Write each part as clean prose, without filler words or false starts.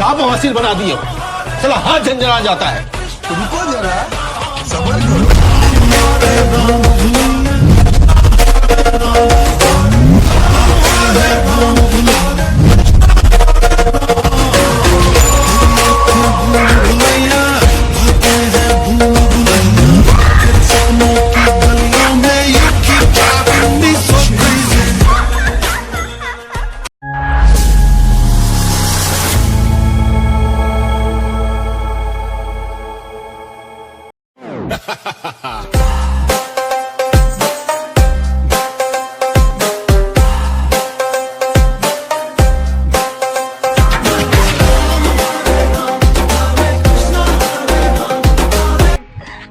का बवासीर बना दिए हो। चला हाथ झंझना जाता है। रुको जरा, सब्र करो।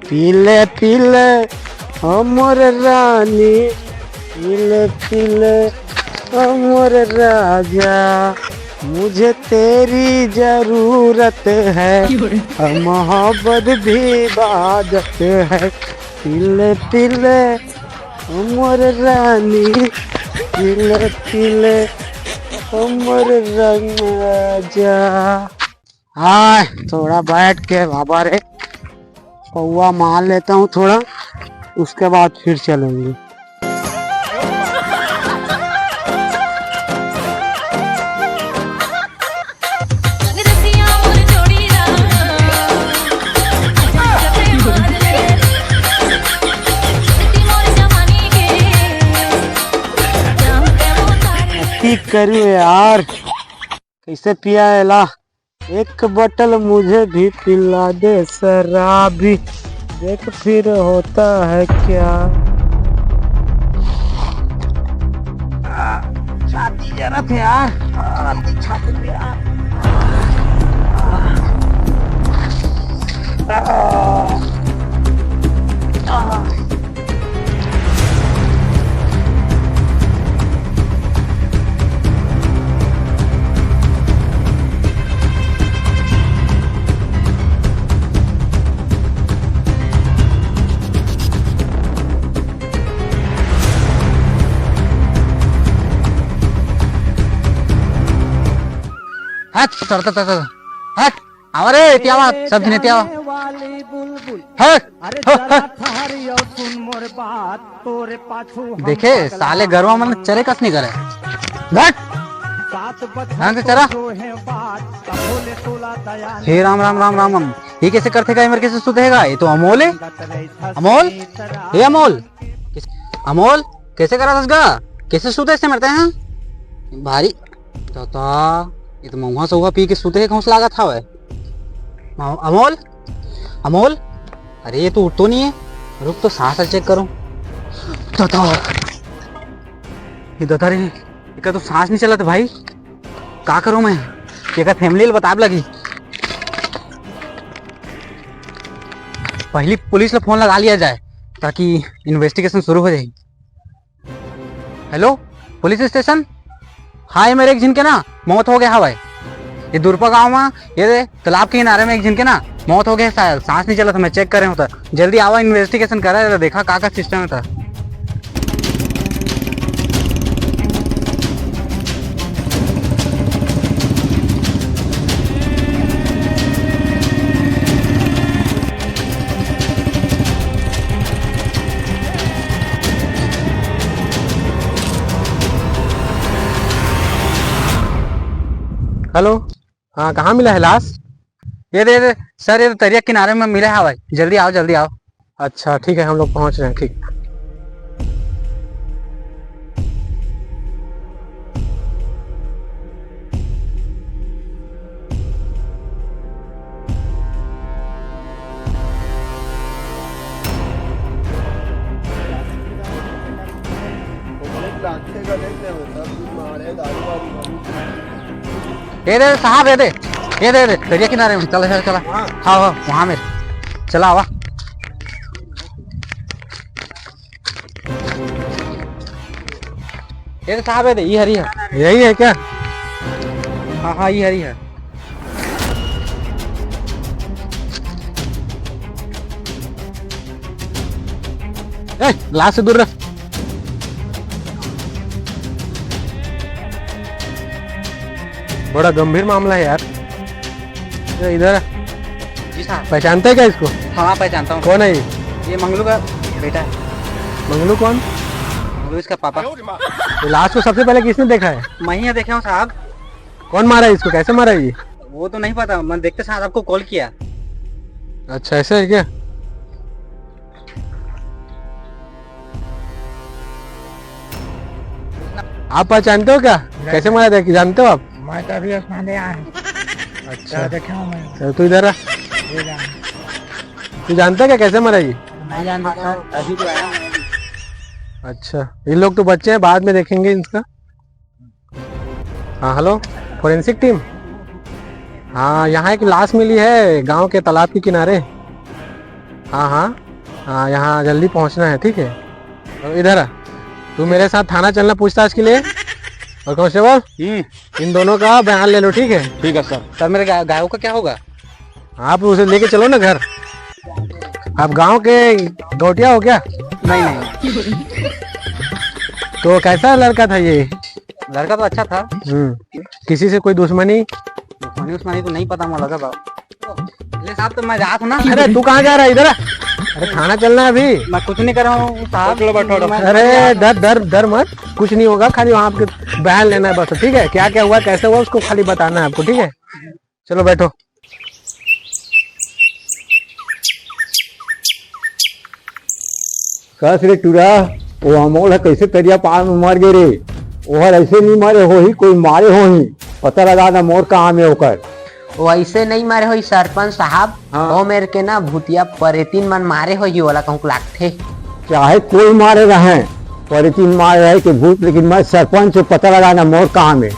पीले पीले अमर रानी, पीले पीले अमर राजा, मुझे तेरी जरूरत है, मोहब्बत भी इबादत है। पीले पीले अमर रानी, पीले पीले अमर राजा। हाँ, थोड़ा बैठ के बाबा रे पौवा मार लेता हूँ थोड़ा, उसके बाद फिर चलेंगे। ठीक करिए यार, कैसे पिया है ला, एक बोतल मुझे भी पिला दे शराबी, देख फिर होता है क्या। छाती जरा थे यार, छाती पे यार। हट हट हमारे त्यावा सब जने त्यावा हट। देखे साले गरवा मन चरे कस नहीं करे। हट हाँ चला। हे राम राम राम राम राम, ये कैसे करते का, कैसे सुधेगा, ये तो अमोल है। अमोल, हे अमोल, अमोल कैसे करा दसगा, कैसे सुधे से मरते हैं भारी तो ये तो महुआ सहुआ पी के सूते कौन सा लागत था। अमोल, अमोल, अरे ये तो उठ तो नहीं है, रुक तो सांस चेक करो। ये तो सांस नहीं चला था भाई, क्या करूं मैं, ये फैमिली बता लगी। पहली पुलिस ने फोन लगा लिया जाए ताकि इन्वेस्टिगेशन शुरू हो जाए। हेलो पुलिस स्टेशन, हाँ ये मेरे एक जिन के ना मौत हो गया है भाई, ये दुर्पा गांव में ये तालाब के किनारे में एक जिन के ना मौत हो गया, शायद सांस नहीं चला था, मैं चेक कर रहा हूँ, तो जल्दी आवा इन्वेस्टिगेशन करा, देखा का सिस्टम था। हेलो, हाँ कहाँ मिला है लाश? ये दे सर, ये तरिया किनारे में मिला है भाई, जल्दी आओ जल्दी आओ। अच्छा ठीक है, हम लोग पहुंच रहे हैं। ठीक ये दे साहब, ये दे दरिया किनारे में, चला चला चला। हाँ हाँ वहाँ में चला आवा। ये साहब है, ये हरी है, यही है क्या? हाँ हाँ ये हरी है। लाश से दूर रख। बड़ा गंभीर मामला है यार। इधर जी साहब। पहचानते हैं क्या इसको? हाँ पहचानता हूँ। कौन है ये मंगलू का बेटा है। मंगलू कौन? मंगलू इसका पापा। तो लाश को सबसे पहले किसने देखा है? मैं ही देखा हूँ साहब। कौन मारा है इसको, कैसे मारा है ये? वो तो नहीं पता, मैं देखते साथ आपको कॉल किया। अच्छा ऐसा है क्या? आप पहचानते हो क्या, कैसे मारा था, जानते हो आप? मैं तो अभी उसमें आया हूँ। अच्छा देखा हूँ मैं। चल तू इधर आ, तू जानता है क्या कैसे मारा ये? नहीं जानता सर, अभी तो आया हूँ। अच्छा ये लोग तो बच्चे हैं, बाद में देखेंगे इसका। हाँ हेलो, फोरेंसिक टीम। हाँ यहाँ एक लाश मिली है गांव के तालाब के किनारे। हाँ हाँ हाँ, यहाँ जल्दी पहुँचना है, ठीक है? तो इधर आ, तू मेरे साथ थाना चलना पूछताछ के लिए। और कांस्टेबल इन दोनों का बयान ले लो, ठीक है? ठीक है सर। सर मेरे गायों का क्या होगा? आप उसे लेके चलो ना घर। आप गांव के गौटिया हो क्या? नहीं। तो कैसा लड़का था ये? लड़का तो अच्छा था। किसी से कोई दुश्मनी? दुश्मनी तो नहीं पता मुझे लगा बाबू। ले साहब तो मैं रात हूँ ना। अरे तू कहाँ जा रहा है, इधर आ। अरे थाना चलना है अभी। मैं कुछ नहीं कर रहा हूँ साहब। अरे डर मत, कुछ नहीं होगा, खाली वहाँ आपके बयान लेना है बस, ठीक है? क्या क्या हुआ कैसे हुआ उसको खाली बताना है आपको, ठीक है? चलो बैठो। कस रे टूरा, वो अमोल है कैसे तरिया पार में मर गए रे? ओहर ऐसे नहीं मरे हो ही, कोई मारे हो ही, पता लगा ना मोर कहाँ में होकर। वो ऐसे नहीं मारे हो सरपंच साहब। हाँ। वो मेरे के ना भूतिया परेतीन मन मारे हो, ये वाला कहूँ लागथे। चाहे कोई मारे रहे, पर तीन मारे रहे कि भूत, लेकिन मैं सरपंच से पता लगा ना मोर कहाँ में।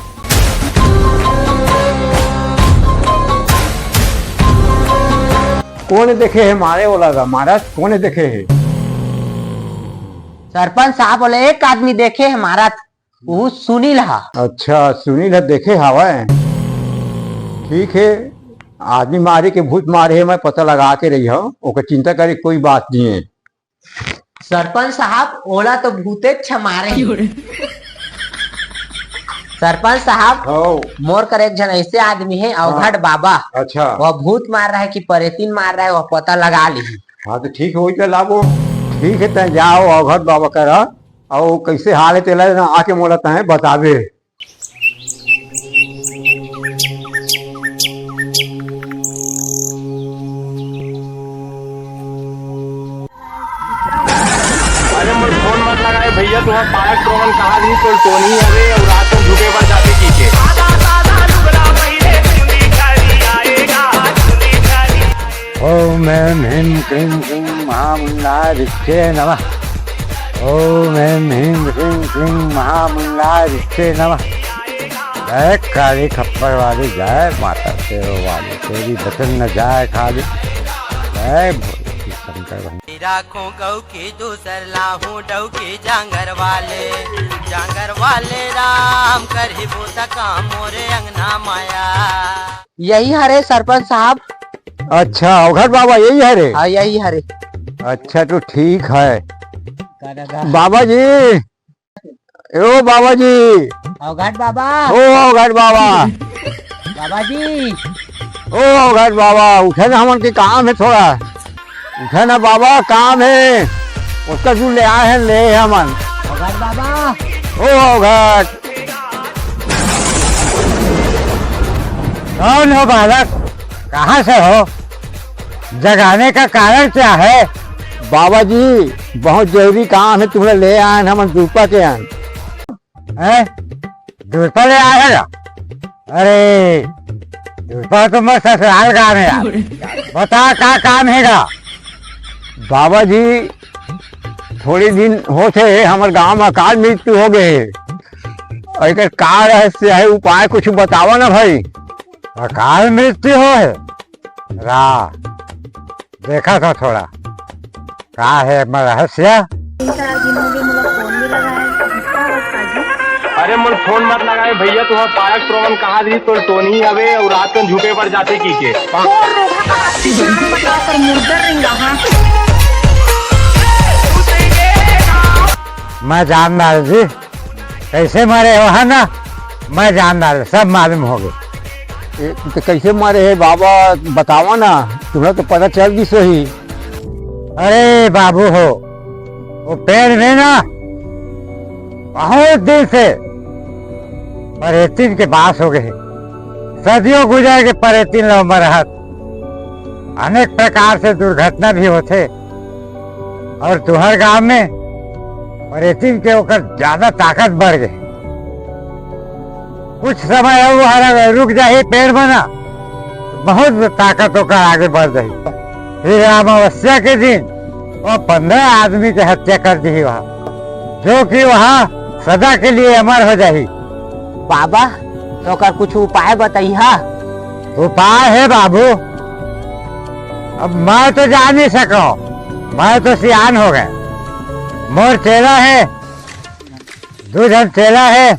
कौन देखे है मारे वाला का? महाराज कौन देखे है? सरपंच साहब बोले एक आदमी देखे है मारा, वो सुनील हा। अच्छा सुनील देखे हवा। ठीक है, आदमी मारे के भूत मारे है, मैं पता लगा के रही हूँ, ओकर चिंता करे कोई बात नहीं है। सरपंच साहब ओला तो भूते छ मारे। सरपंच साहब हो। मोर कर एक जन ऐसे आदमी है अवघड़ बाबा। अच्छा वह भूत मार रहा है कि परेतीन मार रहा है, वह पता लगा ली। हाँ तो ठीक हो तो लागो। ठीक है तय जाओ अवघट बाबा कर, और कैसे हाल है तेला ना आके मोलता है बतावे। अरे मुझे फोन मत लगाए भैया, तुम्हारा पारक प्रवन कहा दी तो टोनी अरे और रात में झुके पर जाते कीजिए। ओम ह्रीं क्लीं क्लीं महामंगलाधिष्ठे नमः। ओम ह्रीं क्लीं महामंगलाधिष्ठे नमः। जय काली खप्पर वाली, जय माता शेरों वाली, तेरी बचन न जाए खाली। जय भोले शंकर। राखों गौ की दूसर लाहूं डौ की जांगर वाले राम कर ही बूता काम मोरे अंगना माया। यही हरे सरपंच साहब। अच्छा अवघट बाबा यही है रे? हाँ यही हरे। अच्छा तो ठीक है। बाबा जी, ओ बाबा जी, अवघड़ बाबा। ओ अवघट बाबा, बाबा जी। ओ अवघट बाबा उठे ना, हमन के काम है थोड़ा, उठे ना बाबा काम है, उसका जो ले आए हैं ले हमन। अवघड़ बाबा। ओ अवघट। कौन हो बालक, कहाँ से हो, जगाने का कारण क्या है? बाबा जी बहुत जरूरी काम है, तुम्हें ले आए हैं हमन दूपा के आन। दूसरा ले आएगा? अरे दूसरा तो मैं ससुराल काम है यार, बता क्या काम हैगा? बाबा जी थोड़ी दिन होते हमारे गांव में अकाल मृत्यु हो गए, एक का रहस्य है, उपाय कुछ बताओ ना भाई। अकाल मृत्यु हो है रा, देखा था थोड़ा क्या है रहस्य? अरे मुझे फोन मत लगाए भैया, तुम्हारा पारक प्रवन कहा दी तो टोनी अवे और रात में झुके पर जाते कीजिए। मैं जानदार जी कैसे मरे हो है ना, मैं जानदार सब मालूम हो गए। तो कैसे मारे है बाबा, बतावा ना, तुम्हें तो पता चल गई सही। अरे बाबू हो, वो पेड़ में ना बहुत दिन से परेतिन के पास हो गए। सदियों गुजर के परेतिन लो मरहत, अनेक प्रकार से दुर्घटना भी होते। और तुहर गांव में परेतिन के होकर ज्यादा ताकत बढ़ गई। कुछ समय वो रुक जाए पेड़ बना, बहुत ताकत होकर आगे बढ़ रही। फिर अमावस्या के दिन वो 15 आदमी की हत्या कर दी वहाँ, जो कि वहाँ सदा के लिए अमर हो जाही। बाबा तो कर कुछ उपाय बताइए। उपाय है बाबू, अब मैं तो जा नहीं सको, मैं तो सियान हो गए। मोर चेला है, 2 जन चेला है,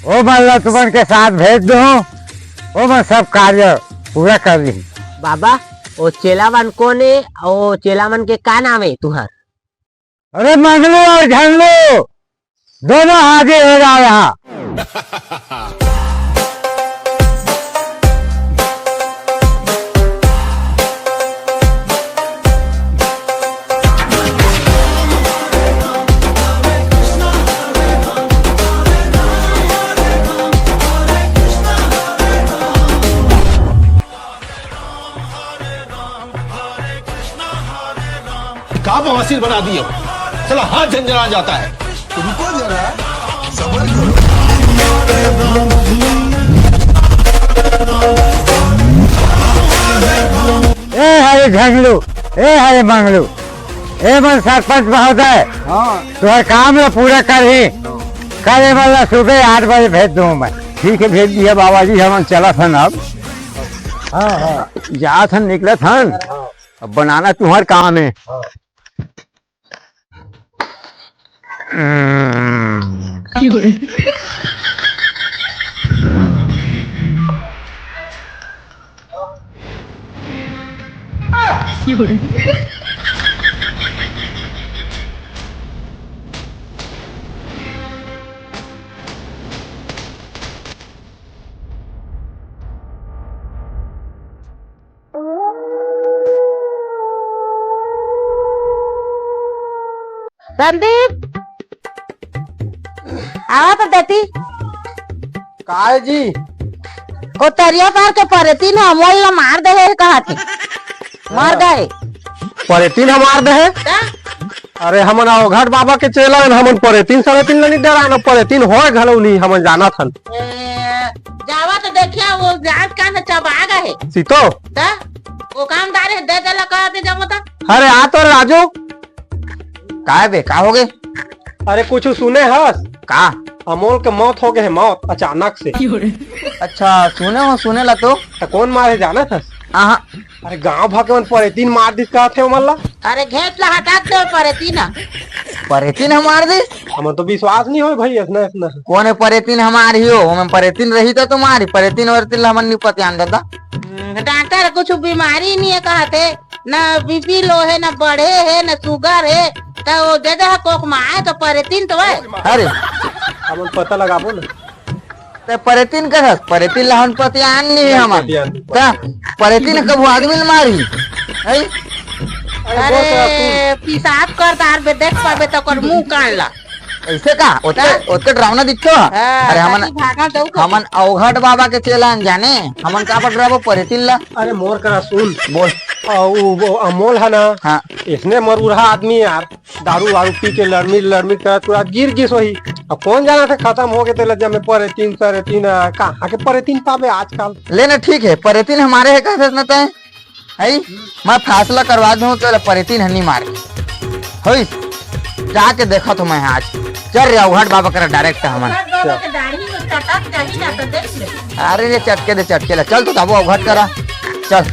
वो मैं तुमन के साथ भेज दू, वो मैं सब कार्य पूरा कर ली। बाबा वो चेलावन कौन है, वो चेलावन के का नाम है तुहर? अरे मंगलू और झंगलू दोनों हाजिर हो जाओ यहाँ। कहाँ बवासीर बना दिए हो, चला हाथ झंझना जाता है। रुको जरा, सबर करो। ए हरे झंगलू, ए हरे मंगलू, ए मन सरपंच महोदय, तुम्हारा काम लो पूरा कर ही। कल मतलब सुबह 8 बजे भेज दूँ मैं। ठीक है, भेज दिया बाबा जी, हम चला था ना। अब हाँ जा था, निकला था, अब बनाना तुम्हार काम है। संदीप आवा तो देती काय जी को तरिया पार के परेती ना अमोल ना मार दे है, कहा थे मार गए परेतीन हमार दे है। अरे हमन घाट बाबा के चेला हमन परेतीन 3.5 नहीं डरा ना, परेतीन हो घलौनी हमन जाना थन। जावा तो देखिया वो जात का न चबा गए सीतो ता वो कामदार है, दे देला कहते जब था। अरे आ तो राजू, का बे, का हो गए? अरे कुछ सुने हस का अमोल के मौत हो गए है, मौत अचानक से। अच्छा सुने ला तो कौन मारे जाना था? अरे गांव भगवान परेतीन मार दिस का थे मल्ला। अरे घेत ला हटा दे परेती ना, परेतीन हमार दे। हमें तो विश्वास नहीं हो भाई इतना इतना। कौन है परेतीन हमारी हो? हमें परेतीन रही तो तुम्हारी परेतीन वरेतीन हमन नहीं पता दादा। डॉक्टर कुछ बीमारी नहीं है कहते, न बीपी लो है, न बढ़े है, न शुगर है, तो वो दे दे कोक माए तो परेतीन तो है। अरे हमें पता लगाबो ना, ते परेतीन का परेतीन लहन पति आन नहीं हम ता परेतीन कब आदमी ने मारी है? अरे पेशाब कर तार बे देख पाबे तो कर मुंह कान ला ऐसे का ओते डरावना दिखतो। अरे हमन अवघट बाबा के चेलान जाने, हमन का पकड़ाबो परेतीन ला। अरे मोर करा सुन बोल। वो अमोल है ना, हाँ इसने मरूहा आदमी यार, दारू वारू पी के लड़मी कर पूरा गिर गिस वही। अब कौन जाना था, खत्म हो गए तेल जब में परेतीन सरेतीन कहाँ के परेतीन पावे आजकल। लेना ठीक है, परेतीन हमारे है कैसे न तय है, मैं फैसला करवा दूं तो परेतीन हनी मारे होई। जाके देखा तो मैं आज चल रहा उघाट बाबा करा डायरेक्ट हमन। अरे ये चटके दे चटके ला, चल तो तबो उघाट करा चल।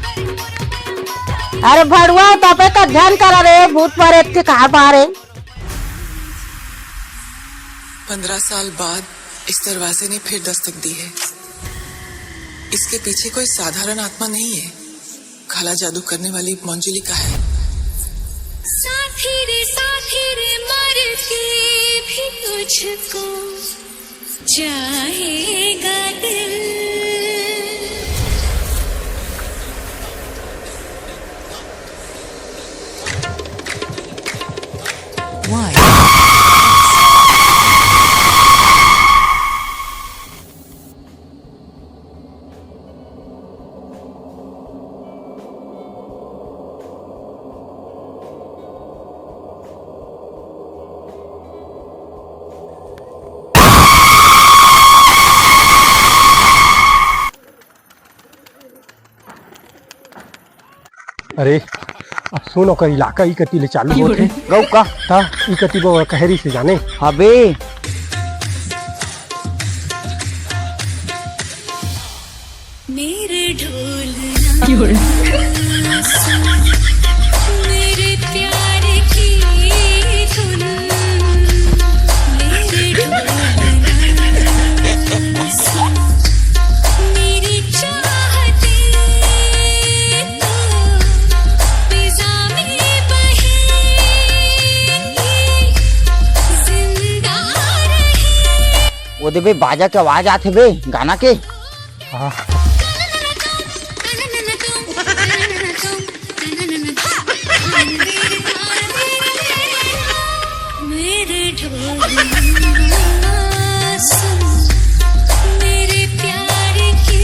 अरे भड़ुआ तबे का ध्यान करा रे, भूत परेत के कहा बारे। 15 साल बाद इस दरवाजे ने फिर दस्तक दी है। इसके पीछे कोई साधारण आत्मा नहीं है, काला जादू करने वाली मंजुलिका है। साथी रे मर के भी तुझको चाहेगा दिल। अरे अब सुनो कर इलाका ई कती ले चालू होते गौ का ता ई कती वो कहरी से जाने अबे मेरे ढोलना मेरे प्यार की धुन मेरे ढोलना मेरी चाहते तो फिजा में बहेंगी जिंदा रहे। वो दे बे बाजा के आवाज आते बे गाना के मेरे ढोलना सुन मेरे प्यार की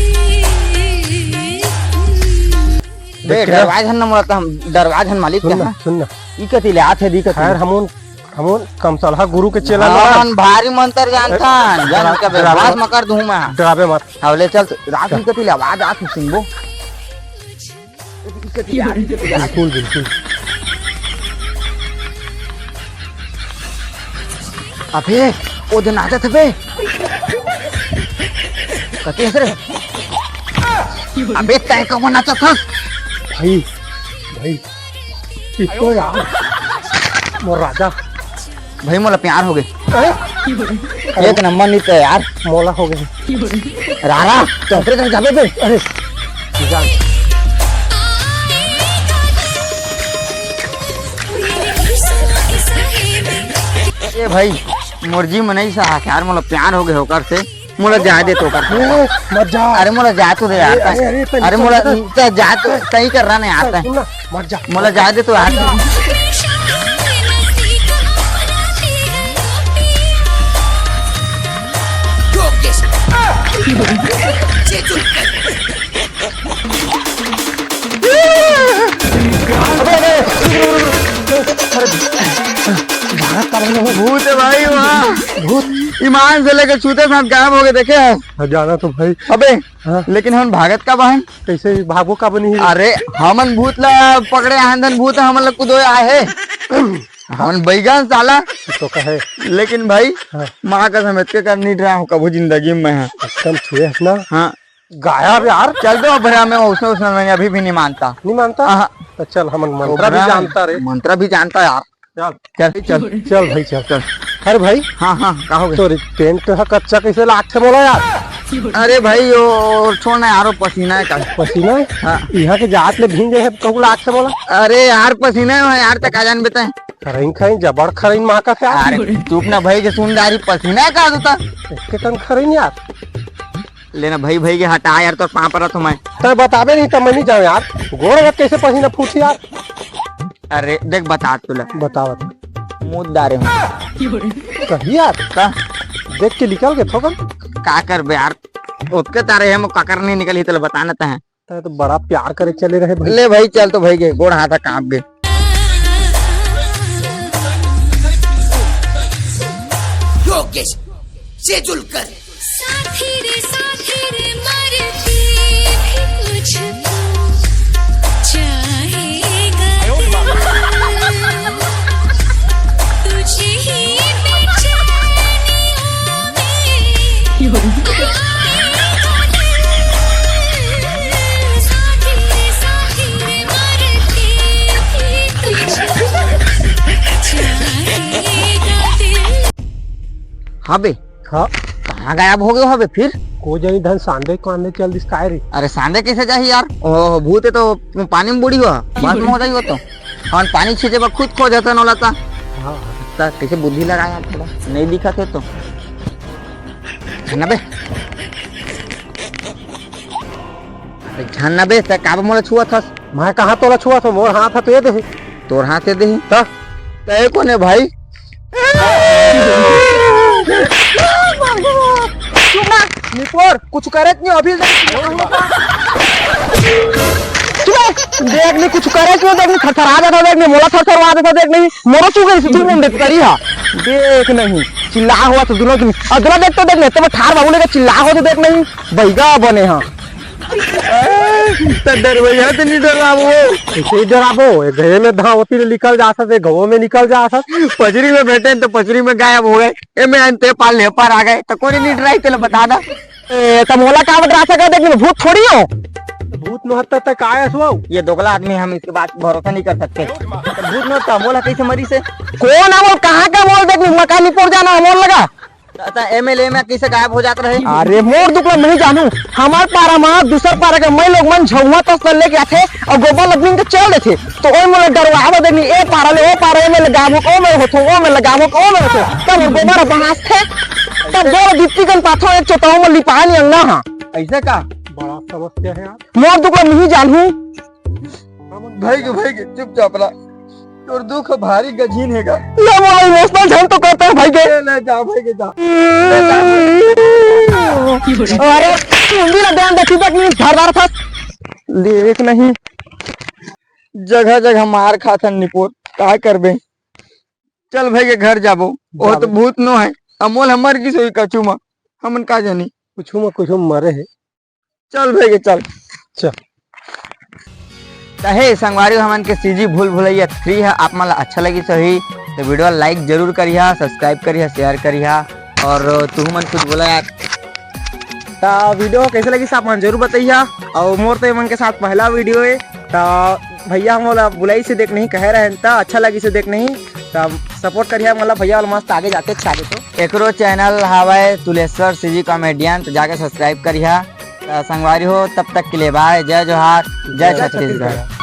बे दरवाजा न मोला हम दरवाजा मालिक के सुनना सुनना ई कती ले आथे दिखत खैर हमन हमन कमसलहा गुरु के चेला हमन भारी मंत्र जानथन जान के बर्बाद म कर दूं मैं डरावे मत हवले चल रात की कती ले आवाज आती सुनबो बिल्कुल बिल्कुल अबे ओ दिन आदत बे कती हसरे अबे तय कब नाचा था भाई भाई इसको यार मोर राजा भाई मोला प्यार हो गए एक नंबर नहीं तो यार मोला हो गए रारा चौधरी तक जाबे बे अरे जान ए भाई मुर्जी में नहीं सहा यार मोला प्यार हो गए होकर से मोला जा दे तो कर मत जा अरे मोला जा तो दे यार अरे मोला जा तो सही कर रहा नहीं आता है मत जा मोला जा दे तो यार भूत है भाई वहाँ भूत ईमान से लेकर छूते साथ गायब हो गए देखे हैं जाना तो भाई अबे लेकिन हम भागत का बहन कैसे भागो का बनी अरे हमन भूत ला पकड़े आंधन भूत हमन ला कुदो आए है हमन बैगन साला तो कहे लेकिन भाई माँ का समझ के कर नहीं रहा हूँ कभी जिंदगी में है एकदम छुए ना हाँ गायब यार चल दो भैया मैं उसमें मैं अभी भी नहीं मानता तो चल हम मंत्र भी जानता रे मंत्र भी जानता यार चल चल चल भाई चल चल अरे भाई हाँ हाँ कहोगे तो टेंट कच्चा कैसे लाख से बोला यार अरे भाई वो छोड़ना यार पसीना है कल पसीना है हाँ यहाँ के जात ले भींगे है कहूँ लाख से बोला अरे यार पसीना है यार तक आ जान बेटा खरइन खाई जबड़ खरइन माँ का अरे चुप ना भाई के सुनदारी पसीना है कहा होता इसके तन खरइन यार लेना भाई भाई के हटा यार तो पाँव पर तुम्हें तो बताबे नहीं तो मैं नहीं जाऊँ यार गोड़ हाथ कैसे पसीना फूट यार अरे देख बता तुला बता बता मुद्दारे कही यार का देख के निकल गए थोकन का कर बे यार उसके तारे हम काकर नहीं निकली तो बताना तो है तो बड़ा प्यार करे चले रहे भाई ले भाई चल तो भाई गए गोड़ हाथा कांप गए योगेश सेजुलकर साथी रे मरती भी मुझको चाहेगा तुझे ही बेचैनियों में साथी रे मरती भी तुझको चाहेगा दिल। हाँ बे हाँ कहाँ गायब हो गए हो बे फिर को जानी धन सांदे को आने चल दिस काय रे अरे सांदे कैसे जाही यार ओह भूत है तो पानी में बुड़ी हुआ बात में हो जाई हो तो और पानी छींचे पर खुद खो जाता नौला था हाँ कैसे बुद्धि लगा यार थोड़ा नहीं दिखा थे तो बे बे काब मोला छुआ था मैं कहाँ तोला छुआ था मोर हाथ तो ये दे तोर हाथ दे तय कौन है भाई निपोर कुछ करे नहीं अभी देख नहीं कुछ करे क्यों देख नहीं थरथरा जाता देख नहीं मोला थरथरवा देता देख नहीं मोरा चुके इस दूर में देख करी हा देख नहीं चिल्ला हुआ तो दुनो अगला देख तो देख नहीं तो ठार बाबू लेके चिल्ला हो तो देख नहीं बैगा बने हाँ तो डरवैया तो नहीं डराबो। ऐसे ही डराबो घरे में धावती ने निकल जा सकते घवों में निकल जा सकते पचरी में बैठे तो पचरी में गायब हो गए। ए मैं अंते पाल ले पर आ गए तो कोई नहीं डराई तेल बता दा। तो मोला का डरा सका लेकिन भूत थोड़ी हो। भूत महत्ता तक आया सो ये दोगला आदमी हम इसके बात भरोसा नहीं कर सकते। तो भूत न था मोला कैसे मरी से कौन अमोल कहाँ का मोल देख मकानी पोड़ जाना अमोल लगा। एमएलए में कैसे गायब हो जाता रहे। अरे मोर दुखला नहीं जानू हमार पारा में दूसर पारा के मैं लोग मन झुआ तस लेके आथे और गोबर लपनी के चल देथे तो ओय मोला डरवावा देनी ए पारा ले ओ पारा में लगामो को में होथो ओ में लगामो को में होथो तब गोबर बहास थे तब गोर दीप्ति कन पाथो एक चोटाओ में लिपानी अंगना हां ऐसा का बड़ा समस्या है यार। मोर दुखला नहीं जानू भाई के चुपचाप रहा और दुख भारी गजीन हैगा। ये मोला इमोशनल झन तो करता है भाई के ले जा भाई के जा। अरे मुंडी ना ध्यान देखी तक नहीं धारदार था देख नहीं जगह जगह मार खाथन निपोर का करबे। चल भाई के घर जाबो वो तो भूत नो है अमोल हमर की सोई कछु म हमन का जानी कुछ मरे है। चल भाई के चल चल हे संगवारी हमन के सीजी भूल भुलैया 3 है आप मन अच्छा लगी सही तो वीडियो लाइक जरूर करिहा सब्सक्राइब करिहा शेयर करिहा और तू मन कुछ बोला यार ता वीडियो कैसे लगी आप मन जरूर बताइए और मोर तो मन के साथ पहला वीडियो है ता भैया मोला बुलाई से देख नहीं कह रहे हैं ता अच्छा लगी से देख नहीं ता सपोर्ट करिए मतलब भैया वाला मस्त आगे जाते आगे तो एकरो चैनल हवाए तुलेश्वर सीजी कॉमेडियन तो जाके सब्सक्राइब करिहा संगवारी हो तब तक के लिए बाय जय जोहार जय छत्तीसगढ़।